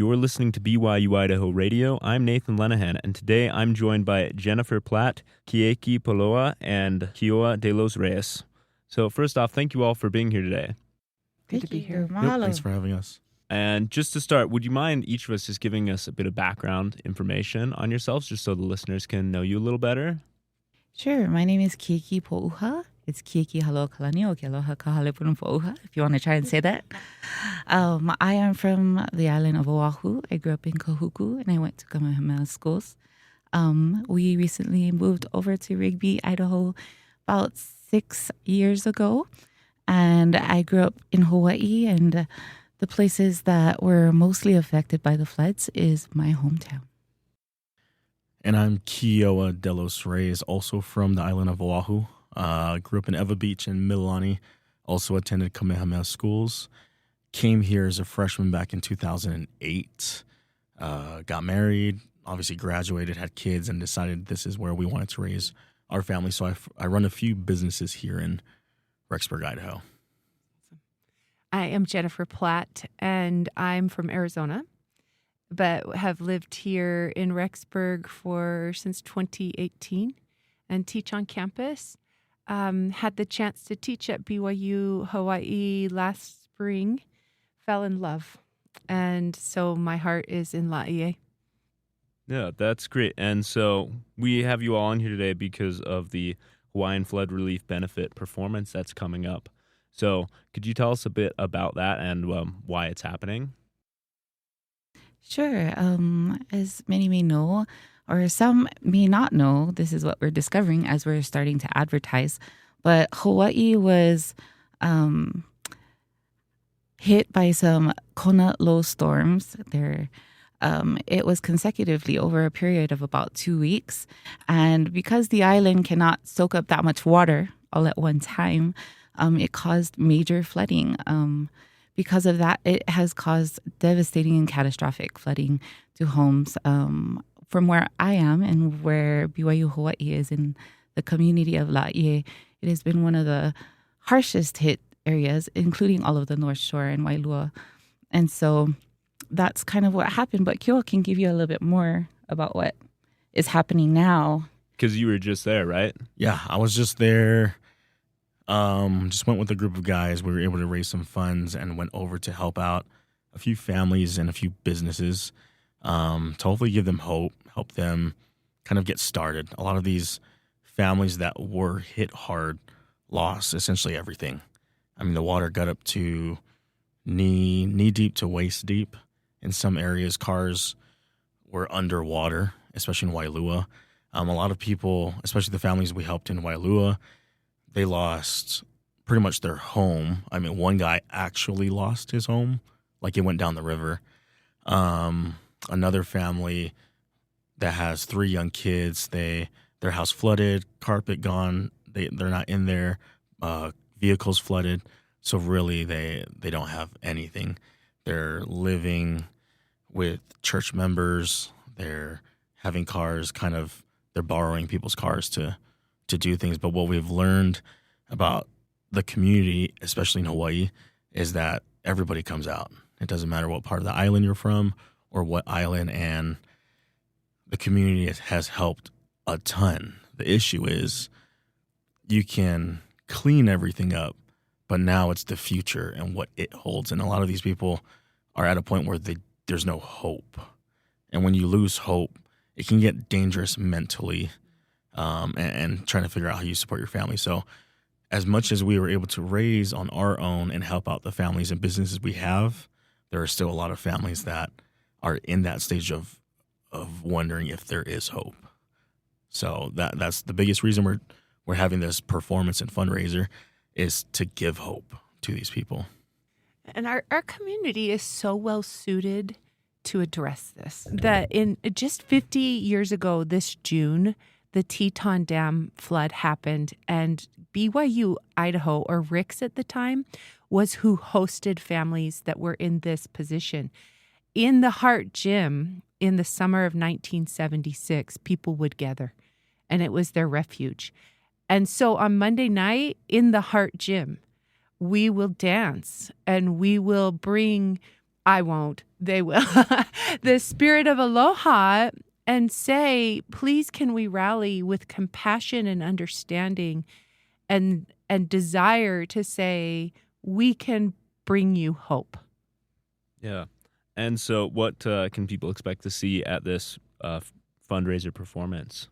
You're listening to BYU-Idaho Radio. I'm Nathan Lenahan, and today I'm joined by Jennifer Platt, Kieki Poloa, and Kioa de los Reyes. So first off, thank you all for being here today. Good to be here. Yep, thanks for having us. And just to start, would you mind each of us just giving us a bit of background information on yourselves, just so the listeners can know you a little better? Sure. My name is Kieki Pouha. It's Kieki Halo Kalani o Kealoha Kahalepunum Pouha, if you want to try and say that. I am from the island of Oahu. I grew up in Kahuku, and I went to Kamehameha schools. We recently moved over to Rigby, Idaho, about 6 years ago. And I grew up in Hawaii, and the places that were mostly affected by the floods is my hometown. And I'm Kioa de los Reyes, also from the island of Oahu. Grew up in Eva Beach and Mililani, also attended Kamehameha schools. Came here as a freshman back in 2008. Got married, obviously graduated, had kids, and decided this is where we wanted to raise our family. So I run a few businesses here in Rexburg, Idaho. I am Jennifer Platt, and I'm from Arizona, but have lived here in Rexburg since 2018 and teach on campus. Had the chance to teach at BYU Hawaii last spring, fell in love, and so my heart is in Laie. Yeah, that's great. And so we have you all on here today because of the Hawaiian Flood Relief Benefit performance that's coming up. So could you tell us a bit about that and why it's happening? Sure. As many may know, or some may not know, this is what we're discovering as we're starting to advertise. But Hawaii was hit by some Kona low storms. It was consecutively over a period of about 2 weeks. And because the island cannot soak up that much water all at one time, it caused major flooding. Because of that, it has caused devastating and catastrophic flooding to homes. From where I am and where BYU Hawaii is in the community of Laie, it has been one of the harshest hit areas, including all of the North Shore and Wailua. And so that's kind of what happened. But Kioa can give you a little bit more about what is happening now. Because you were just there, right? Yeah, I was just there. Just went with a group of guys. We were able to raise some funds and went over to help out a few families and a few businesses to hopefully give them hope, help them kind of get started. A lot of these families that were hit hard lost essentially everything. I mean, the water got up to knee deep to waist deep. In some areas, cars were underwater, especially in Wailua. A lot of people, especially the families we helped in Wailua, they lost pretty much their home. I mean, one guy actually lost his home, like it went down the river. Another family that has 3 young kids, their house flooded, carpet gone. They're not in there. Vehicles flooded. So really, they don't have anything. They're living with church members. They're having cars, they're borrowing people's cars to do things. But what we've learned about the community, especially in Hawaii, is that everybody comes out. It doesn't matter what part of the island you're from or what island, and the community has helped a ton. The issue is you can clean everything up, but now it's the future and what it holds. And a lot of these people are at a point where there's no hope. And when you lose hope, it can get dangerous mentally. And trying to figure out how you support your family. So as much as we were able to raise on our own and help out the families and businesses we have, there are still a lot of families that are in that stage of wondering if there is hope. So that's the biggest reason we're having this performance and fundraiser, is to give hope to these people. And our community is so well suited to address this that in just 50 years ago this June, the Teton Dam flood happened, and BYU-Idaho, or RICS at the time, was who hosted families that were in this position. In the Hart Gym in the summer of 1976, people would gather, and it was their refuge. And so on Monday night in the Hart Gym, we will dance and we will bring I won't. They will. The spirit of aloha, and say, please, can we rally with compassion and understanding and desire to say, we can bring you hope. Yeah. And so what can people expect to see at this fundraiser performance?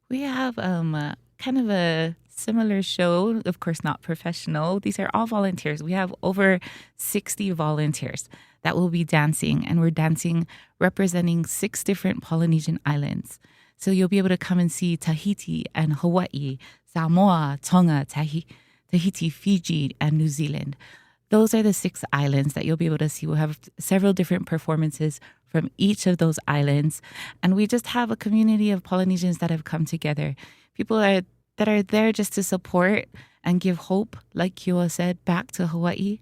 We have kind of a similar show, of course, not professional. These are all volunteers. We have over 60 volunteers that will be dancing, and we're dancing representing 6 different Polynesian islands. So you'll be able to come and see Tahiti and Hawaii, Samoa, Tonga, Tahiti, Fiji, and New Zealand. Those are the 6 islands that you'll be able to see. We'll have several different performances from each of those islands. And we just have a community of Polynesians that have come together. People that are there just to support and give hope, like Kioa said, back to Hawaii.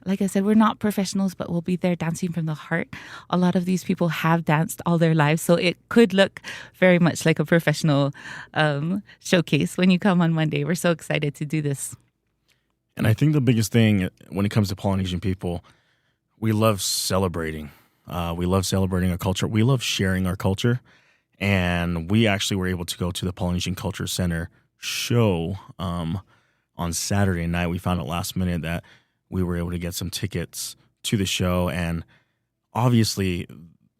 Like I said, we're not professionals, but we'll be there dancing from the heart. A lot of these people have danced all their lives, so it could look very much like a professional showcase when you come on Monday. We're so excited to do this. And I think the biggest thing when it comes to Polynesian people, we love celebrating. We love celebrating our culture. We love sharing our culture. And we actually were able to go to the Polynesian Culture Center show on Saturday night. We found out last minute that we were able to get some tickets to the show. And obviously,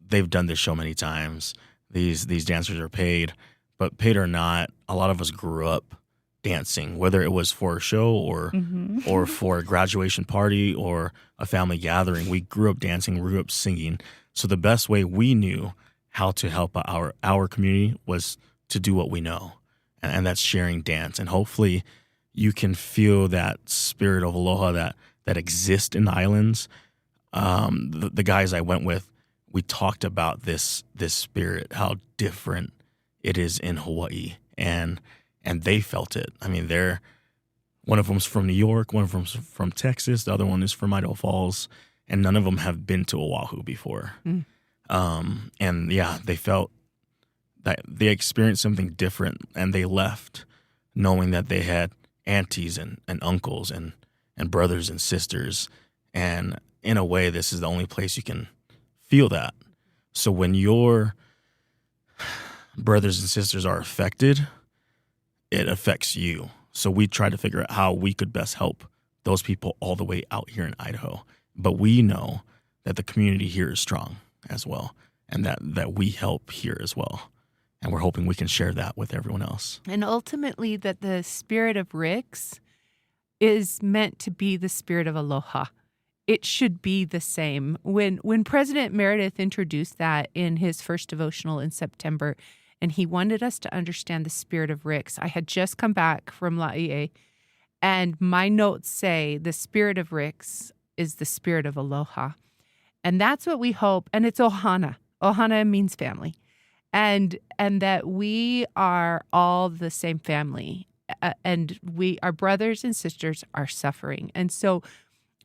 they've done this show many times. These dancers are paid. But paid or not, a lot of us grew up dancing, whether it was for a show or for a graduation party or a family gathering. We grew up dancing, we grew up singing. So the best way we knew how to help our community was to do what we know, and that's sharing dance. And hopefully you can feel that spirit of aloha that exists in the islands. The guys I went with, we talked about this spirit, how different it is in Hawaii, and they felt it. I mean, one of them's from New York, one of them's from Texas, the other one is from Idaho Falls, and none of them have been to Oahu before. And yeah, they felt that they experienced something different, and they left knowing that they had aunties and uncles and brothers and sisters. And in a way, this is the only place you can feel that. So when your brothers and sisters are affected, it affects you. So we tried to figure out how we could best help those people all the way out here in Idaho. But we know that the community here is strong as well, and that we help here as well. And we're hoping we can share that with everyone else. And ultimately that the spirit of Rick's is meant to be the spirit of aloha. It should be the same. When President Meredith introduced that in his first devotional in September, and he wanted us to understand the spirit of Rick's, I had just come back from Laie, and my notes say the spirit of Rick's is the spirit of aloha. And that's what we hope. And it's ohana. Ohana means family. And that we are all the same family. And our brothers and sisters are suffering. And so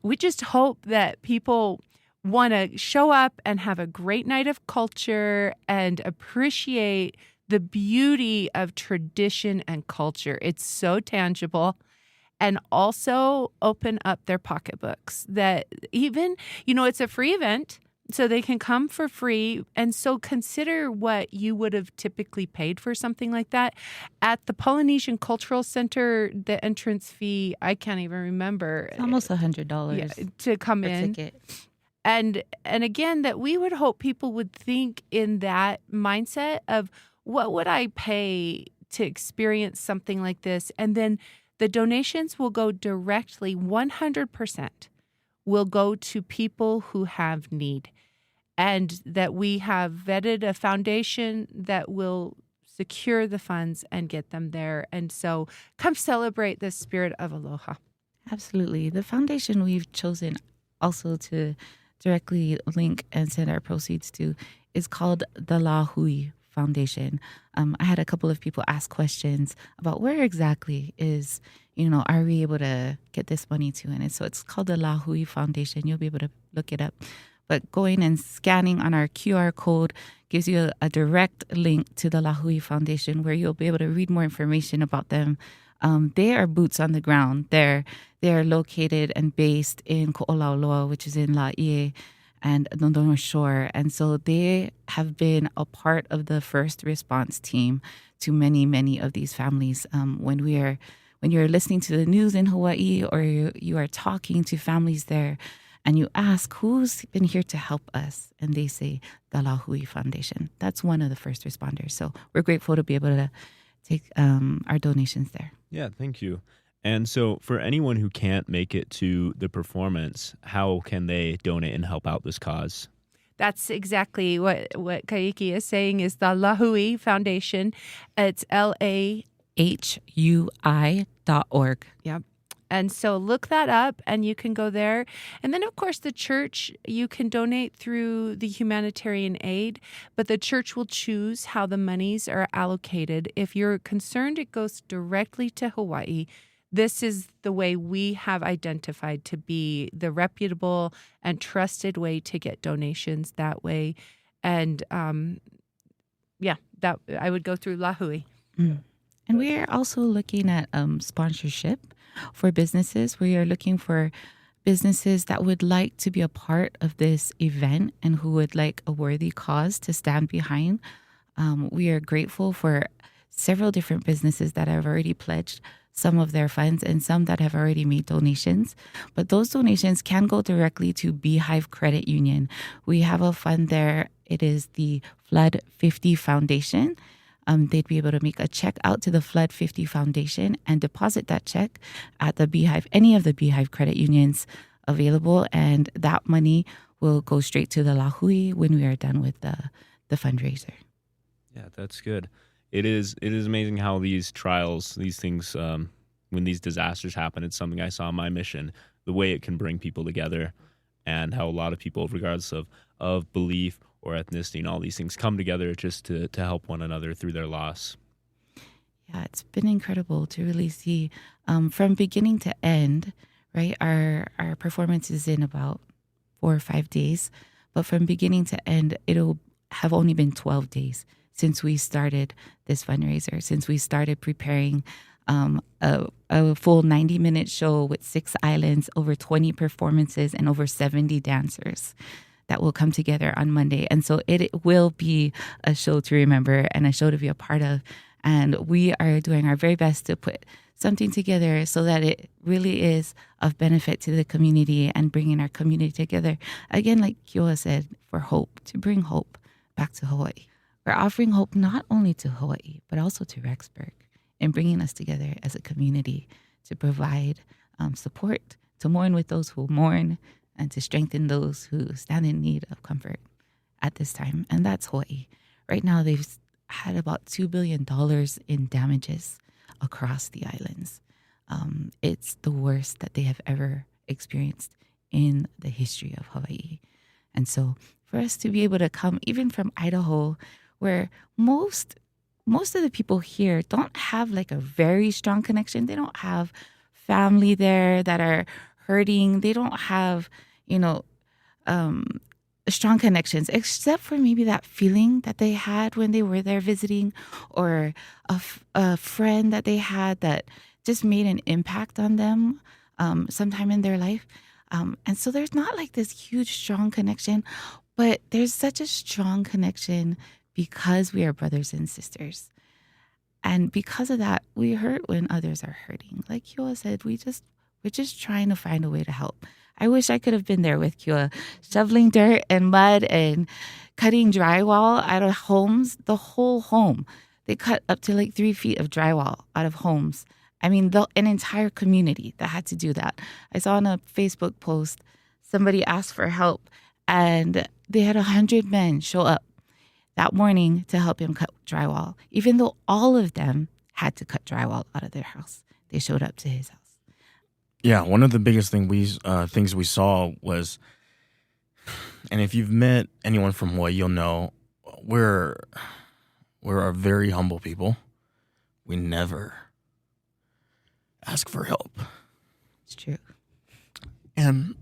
we just hope that people want to show up and have a great night of culture and appreciate the beauty of tradition and culture. It's so tangible. And also open up their pocketbooks. That even, it's a free event, so they can come for free. And so consider what you would have typically paid for something like that. At the Polynesian Cultural Center, the entrance fee, I can't even remember. It's almost $100 to come in. Ticket. And again, that we would hope people would think in that mindset of, what would I pay to experience something like this? And then the donations will go directly, 100% will go to people who have need. And that we have vetted a foundation that will secure the funds and get them there. And so come celebrate the spirit of aloha. Absolutely. The foundation we've chosen also to directly link and send our proceeds to is called the La Hui Foundation. I had a couple of people ask questions about where exactly is, are we able to get this money to? And so it's called the La Hui Foundation. You'll be able to look it up. But going and scanning on our QR code gives you a direct link to the La Hui Foundation, where you'll be able to read more information about them, They are boots on the ground. They're located and based in Ko'olauloa, which is in Laie and Nondono Shore. And so they have been a part of the first response team to many, many of these families. When you're listening to the news in Hawaii, or you are talking to families there, and you ask, who's been here to help us? And they say, the Lahui Foundation. That's one of the first responders. So we're grateful to be able to take our donations there. Yeah, thank you. And so for anyone who can't make it to the performance, how can they donate and help out this cause? That's exactly what Kaiki is saying is the Lahui Foundation. It's LAHUI.org. Yep. And so look that up and you can go there. And then, of course, the church, you can donate through the humanitarian aid, but the church will choose how the monies are allocated. If you're concerned it goes directly to Hawaii, this is the way we have identified to be the reputable and trusted way to get donations that way. And that I would go through Lahui. Mm. And we are also looking at sponsorship for businesses. We are looking for businesses that would like to be a part of this event and who would like a worthy cause to stand behind. We are grateful for several different businesses that have already pledged some of their funds and some that have already made donations. But those donations can go directly to Beehive Credit Union. We have a fund there. It is the Flood 50 Foundation. They'd be able to make a check out to the Flood 50 Foundation and deposit that check at the Beehive, any of the Beehive credit unions available. And that money will go straight to the Lahui when we are done with the fundraiser. Yeah, that's good. It is amazing how these trials, these things, when these disasters happen, it's something I saw in my mission, the way it can bring people together and how a lot of people, regardless of belief or ethnicity and all these things, come together just to help one another through their loss. Yeah, it's been incredible to really see from beginning to end, right? Our performance is in about 4 or 5 days, but from beginning to end, it'll have only been 12 days since we started this fundraiser, since we started preparing a full 90-minute show with 6 islands, over 20 performances, and over 70 dancers that will come together on Monday. And so it will be a show to remember and a show to be a part of. And we are doing our very best to put something together so that it really is of benefit to the community and bringing our community together. Again, like Kioa said, for hope, to bring hope back to Hawaii. We're offering hope not only to Hawaii, but also to Rexburg, and bringing us together as a community to provide support, to mourn with those who mourn, and to strengthen those who stand in need of comfort at this time. And that's Hawaii. Right now, they've had about $2 billion in damages across the islands. It's the worst that they have ever experienced in the history of Hawaii. And so for us to be able to come, even from Idaho, where most of the people here don't have like a very strong connection. They don't have family there that are hurting. They don't have, strong connections, except for maybe that feeling that they had when they were there visiting, or a friend that they had that just made an impact on them sometime in their life. And so there's not like this huge, strong connection, but there's such a strong connection because we are brothers and sisters. And because of that, we hurt when others are hurting. Like Kioa said, we're just trying to find a way to help. I wish I could have been there with Kioa, shoveling dirt and mud and cutting drywall out of homes, the whole home. They cut up to like 3 feet of drywall out of homes. I mean, an entire community that had to do that. I saw on a Facebook post, somebody asked for help, and they had 100 men show up that morning to help him cut drywall, even though all of them had to cut drywall out of their house. They showed up to his house. Yeah, one of the biggest things we saw was, and if you've met anyone from Hawaii, you'll know we're a very humble people. We never ask for help. It's true. And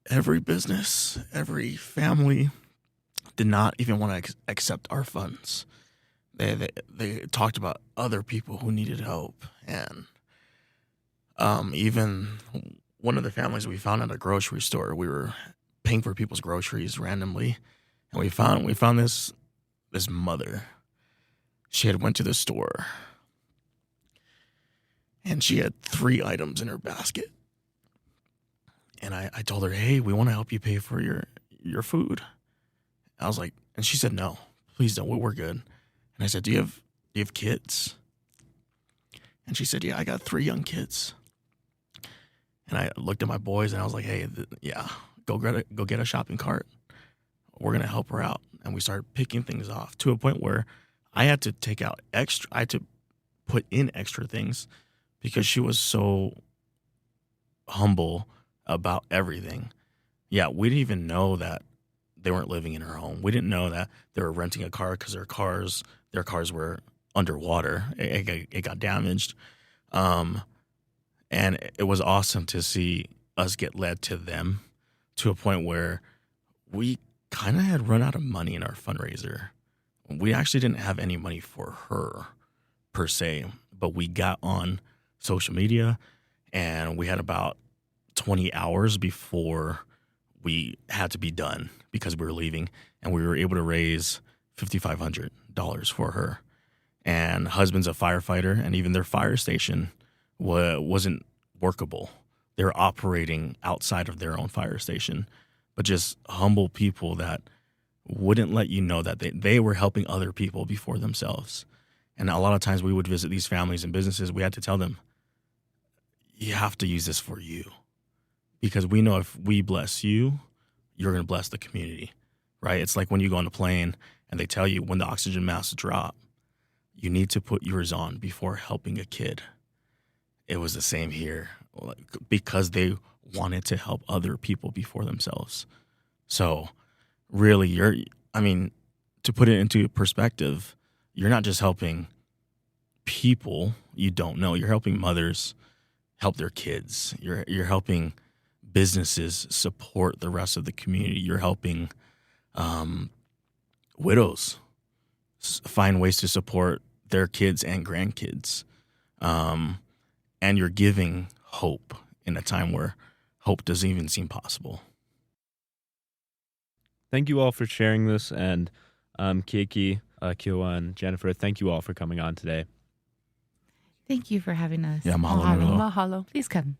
every business, every family did not even want to accept our funds they talked about other people who needed help, and even one of the families we found at a grocery store. We were paying for people's groceries randomly, and we found this mother. She had went to the store, and she had 3 items in her basket. And I told her, hey, we want to help you pay for your food. I was like, and she said, no, please don't. We're good. And I said, do you have kids? And she said, yeah, I got 3 young kids. And I looked at my boys and I was like, hey, yeah, go get a shopping cart. We're going to help her out. And we started picking things off to a point where I had to I had to put in extra things because she was so humble about everything. Yeah, we didn't even know that they weren't living in her home. We didn't know that they were renting a car because their cars were underwater. It got damaged. And it was awesome to see us get led to them to a point where we kind of had run out of money in our fundraiser. We actually didn't have any money for her per se, but we got on social media and we had about 20 hours before we had to be done because we were leaving, and we were able to raise $5,500 for her. And husband's a firefighter, and even their fire station wasn't workable. They were operating outside of their own fire station, but just humble people that wouldn't let you know that they were helping other people before themselves. And a lot of times we would visit these families and businesses. We had to tell them, you have to use this for you, because we know if we bless you, you're going to bless the community, right? It's like when you go on a plane and they tell you when the oxygen masks drop, you need to put yours on before helping a kid. It was the same here, because they wanted to help other people before themselves. So really, to put it into perspective, you're not just helping people you don't know. You're helping mothers help their kids. You're helping businesses support the rest of the community. You're helping widows find ways to support their kids and grandkids. And you're giving hope in a time where hope doesn't even seem possible. Thank you all for sharing this. And Keiki, Kiowa, and Jennifer, thank you all for coming on today. Thank you for having us. Yeah, mahalo. Mahalo. Please come.